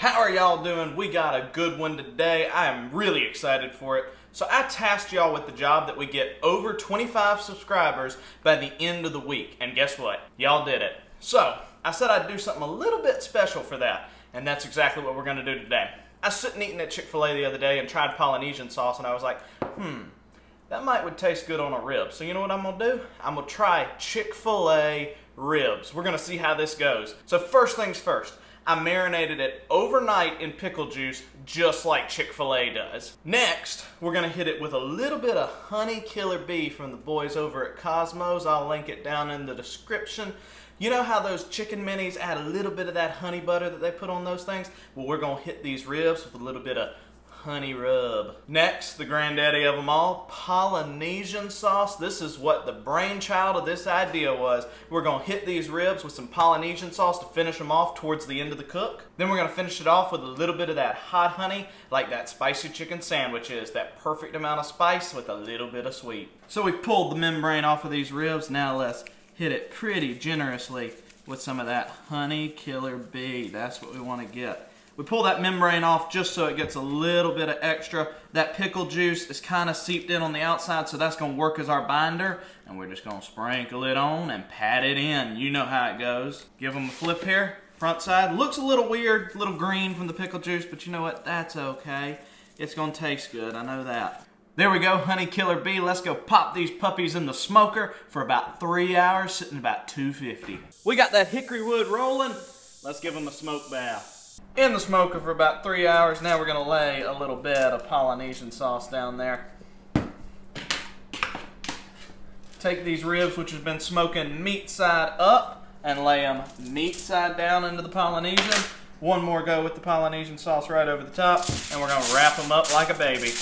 How are y'all doing? We got a good one today. I am really excited for it. So I tasked y'all with the job that we get over 25 subscribers by the end of the week. And guess what? Y'all did it. So I said I'd do something a little bit special for that. And that's exactly what we're going to do today. I was sitting eating at Chick-fil-A the other day and tried Polynesian sauce, and I was like, that would taste good on a rib. So you know what I'm going to do? I'm going to try Chick-fil-A Ribs. We're going to see how this goes. So first things first. I marinated it overnight in pickle juice, just like Chick-fil-A does. Next, we're gonna hit it with a little bit of honey killer bee from the boys over at Cosmos. I'll link it down in the description. You know how those chicken minis add a little bit of that honey butter that they put on those things? Well, we're gonna hit these ribs with a little bit of honey rub. Next, the granddaddy of them all, Polynesian sauce. This is what the brainchild of this idea was. We're gonna hit these ribs with some Polynesian sauce to finish them off towards the end of the cook. Then we're gonna finish it off with a little bit of that hot honey, like that spicy chicken sandwich is, that perfect amount of spice with a little bit of sweet. So we've pulled the membrane off of these ribs. Now let's hit it pretty generously with some of that honey killer bee. That's what we wanna get. We pull that membrane off just so it gets a little bit of extra. That pickle juice is kind of seeped in on the outside, so that's going to work as our binder. And we're just going to sprinkle it on and pat it in. You know how it goes. Give them a flip here. Front side. Looks a little weird, a little green from the pickle juice, but you know what? That's okay. It's going to taste good. I know that. There we go, honey killer bee. Let's go pop these puppies in the smoker for about 3 hours, sitting about 250. We got that hickory wood rolling. Let's give them a smoke bath. In the smoker for about 3 hours. Now we're going to lay a little bit of Polynesian sauce down there. Take these ribs, which have been smoking meat side up, and lay them meat side down into the Polynesian. One more go with the Polynesian sauce right over the top, and we're going to wrap them up like a baby.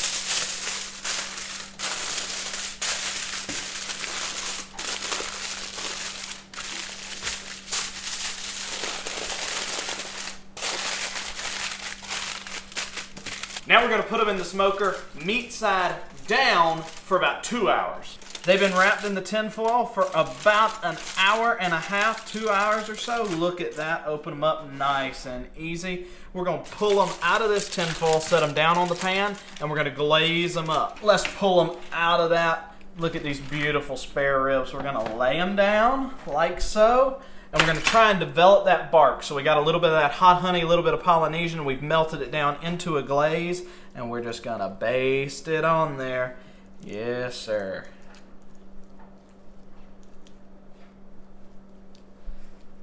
Now we're going to put them in the smoker, meat side down, for about 2 hours. They've been wrapped in the tin foil for about an hour and a half, 2 hours or so. Look at that, open them up nice and easy. We're going to pull them out of this tin foil, set them down on the pan, and we're going to glaze them up. Let's pull them out of that. Look at these beautiful spare ribs. We're going to lay them down like so. And we're going to try and develop that bark. So we got a little bit of that hot honey, a little bit of Polynesian. We've melted it down into a glaze. And we're just going to baste it on there. Yes, sir.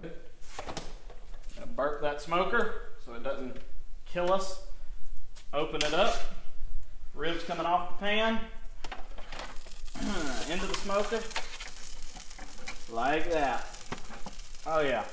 Gonna burp that smoker so it doesn't kill us. Open it up. Ribs coming off the pan. Into the smoker. Like that. Oh yeah.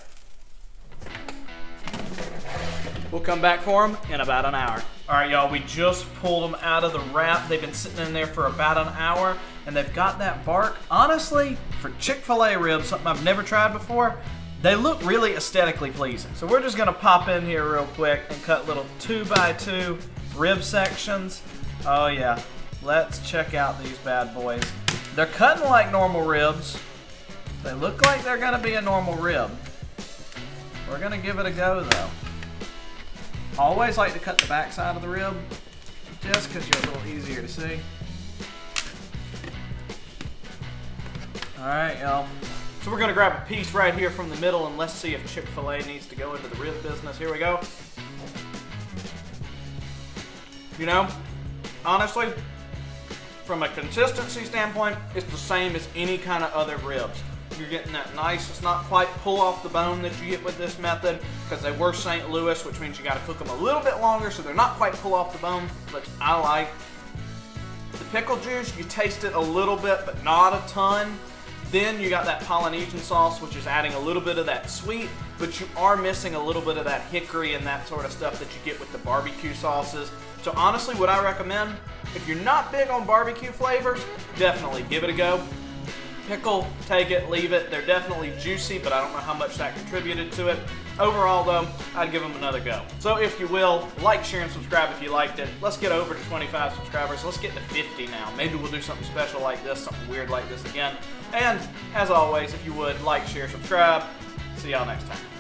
We'll come back for them in about an hour. All right, y'all, we just pulled them out of the wrap. They've been sitting in there for about an hour, and they've got that bark. Honestly, for Chick-fil-A ribs, something I've never tried before, they look really aesthetically pleasing. So we're just gonna pop in here real quick and cut little 2x2 rib sections. Oh yeah, let's check out these bad boys. They're cutting like normal ribs. They look like they're gonna be a normal rib. We're gonna give it a go though. Always like to cut the back side of the rib, just because you're a little easier to see. All right, y'all. So we're gonna grab a piece right here from the middle, and let's see if Chick-fil-A needs to go into the rib business. Here we go. You know, honestly, from a consistency standpoint, it's the same as any kind of other ribs. You're getting that nice, it's not quite pull off the bone that you get with this method, because they were St. Louis, which means you got to cook them a little bit longer, so they're not quite pull off the bone, which I like. The pickle juice, you taste it a little bit, but not a ton. Then you got that Polynesian sauce, which is adding a little bit of that sweet, but you are missing a little bit of that hickory and that sort of stuff that you get with the barbecue sauces. So honestly, what I recommend, if you're not big on barbecue flavors, definitely give it a go. Pickle, take it, leave it. They're definitely juicy, but I don't know how much that contributed to it. Overall though, I'd give them another go. So if you will, like, share, and subscribe if you liked it. Let's get over to 25 subscribers. Let's get to 50 now. Maybe we'll do something special like this, something weird like this again. And as always, if you would, like, share, subscribe. See y'all next time.